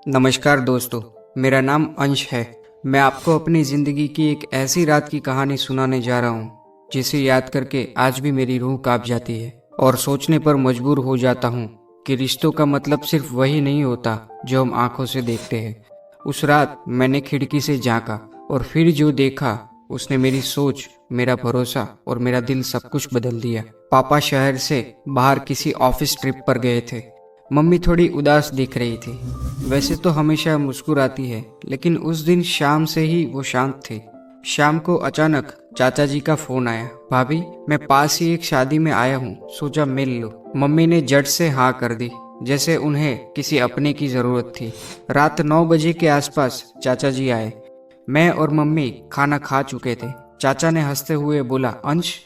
नमस्कार दोस्तों, मेरा नाम अंश है। मैं आपको अपनी ज़िंदगी की एक ऐसी रात की कहानी सुनाने जा रहा हूँ जिसे याद करके आज भी मेरी रूह कांप जाती है और सोचने पर मजबूर हो जाता हूँ कि रिश्तों का मतलब सिर्फ वही नहीं होता जो हम आंखों से देखते हैं। उस रात मैंने खिड़की से झांका और फिर जो देखा उसने मेरी सोच, मेरा भरोसा और मेरा दिल सब कुछ बदल दिया। पापा शहर से बाहर किसी ऑफिस ट्रिप पर गए थे। मम्मी थोड़ी उदास दिख रही थी। वैसे तो हमेशा मुस्कुराती है, लेकिन उस दिन शाम से ही वो शांत थी। शाम को अचानक चाचा जी का फोन आया। भाभी, मैं पास ही एक शादी में आया हूँ, सोचा मिल लो। मम्मी ने झट से हाँ कर दी, जैसे उन्हें किसी अपने की जरूरत थी। रात 9 बजे के आसपास चाचा जी आए। मैं और मम्मी खाना खा चुके थे। चाचा ने हंसते हुए बोला, अंश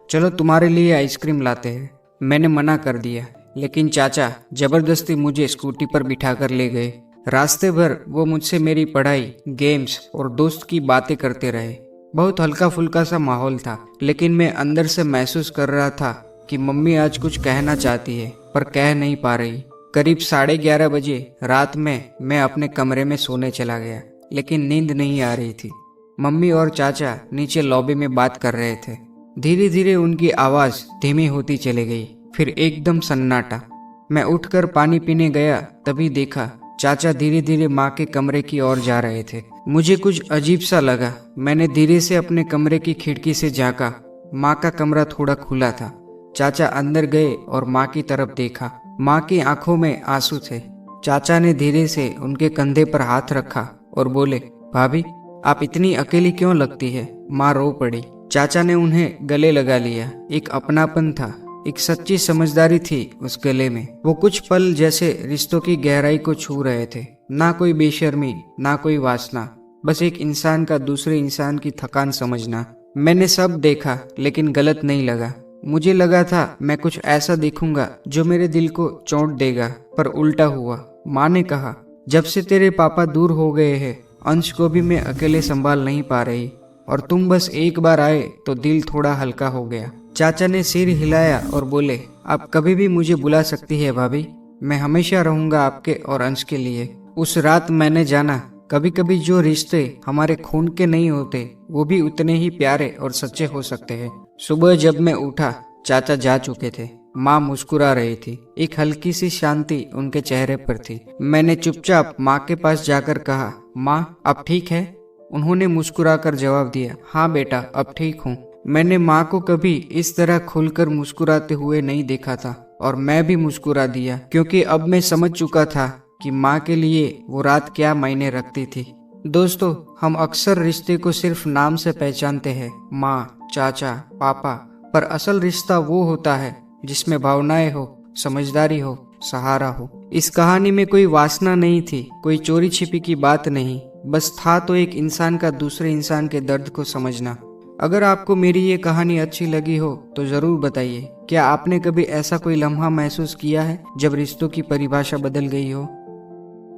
चलो तुम्हारे लिए आइसक्रीम लाते हैं। मैंने मना कर दिया, लेकिन चाचा जबरदस्ती मुझे स्कूटी पर बिठाकर ले गए। रास्ते भर वो मुझसे मेरी पढ़ाई, गेम्स और दोस्त की बातें करते रहे। बहुत हल्का फुल्का सा माहौल था, लेकिन मैं अंदर से महसूस कर रहा था कि मम्मी आज कुछ कहना चाहती है पर कह नहीं पा रही। करीब 11:30 बजे रात में मैं अपने कमरे में सोने चला गया, लेकिन नींद नहीं आ रही थी। मम्मी और चाचा नीचे लॉबी में बात कर रहे थे। धीरे धीरे उनकी आवाज धीमी होती चली गई, फिर एकदम सन्नाटा। मैं उठकर पानी पीने गया, तभी देखा चाचा धीरे धीरे माँ के कमरे की ओर जा रहे थे। मुझे कुछ अजीब सा लगा। मैंने धीरे से अपने कमरे की खिड़की से झांका। माँ का कमरा थोड़ा खुला था। चाचा अंदर गए और माँ की तरफ देखा। माँ की आंखों में आंसू थे। चाचा ने धीरे से उनके कंधे पर हाथ रखा और बोले, भाभी आप इतनी अकेली क्यों लगती है? माँ रो पड़ी। चाचा ने उन्हें गले लगा लिया। एक अपनापन था, एक सच्ची समझदारी थी उस गले में। वो कुछ पल जैसे रिश्तों की गहराई को छू रहे थे। ना कोई बेशर्मी, ना कोई वासना, बस एक इंसान का दूसरे इंसान की थकान समझना। मैंने सब देखा, लेकिन गलत नहीं लगा। मुझे लगा था मैं कुछ ऐसा देखूंगा जो मेरे दिल को चोट देगा, पर उल्टा हुआ। माँ ने कहा, जब से तेरे पापा दूर हो गए हैं, अंश को भी मैं अकेले संभाल नहीं पा रही, और तुम बस एक बार आए तो दिल थोड़ा हल्का हो गया। चाचा ने सिर हिलाया और बोले, आप कभी भी मुझे बुला सकती है भाभी, मैं हमेशा रहूंगा आपके और अंश के लिए। उस रात मैंने जाना, कभी कभी जो रिश्ते हमारे खून के नहीं होते वो भी उतने ही प्यारे और सच्चे हो सकते हैं। सुबह जब मैं उठा, चाचा जा चुके थे। माँ मुस्कुरा रही थी, एक हल्की सी शांति उनके चेहरे पर थी। मैंने चुपचाप माँ के पास जाकर कहा, माँ अब ठीक है? उन्होंने मुस्कुराकर जवाब दिया, हाँ बेटा अब ठीक हूँ। मैंने माँ को कभी इस तरह खुलकर मुस्कुराते हुए नहीं देखा था, और मैं भी मुस्कुरा दिया, क्योंकि अब मैं समझ चुका था कि माँ के लिए वो रात क्या मायने रखती थी। दोस्तों, हम अक्सर रिश्ते को सिर्फ नाम से पहचानते हैं, माँ, चाचा, पापा, पर असल रिश्ता वो होता है जिसमें भावनाएं हो, समझदारी हो, सहारा हो। इस कहानी में कोई वासना नहीं थी, कोई चोरी छिपी की बात नहीं, बस था तो एक इंसान का दूसरे इंसान के दर्द को समझना। अगर आपको मेरी ये कहानी अच्छी लगी हो तो जरूर बताइए। क्या आपने कभी ऐसा कोई लम्हा महसूस किया है जब रिश्तों की परिभाषा बदल गई हो?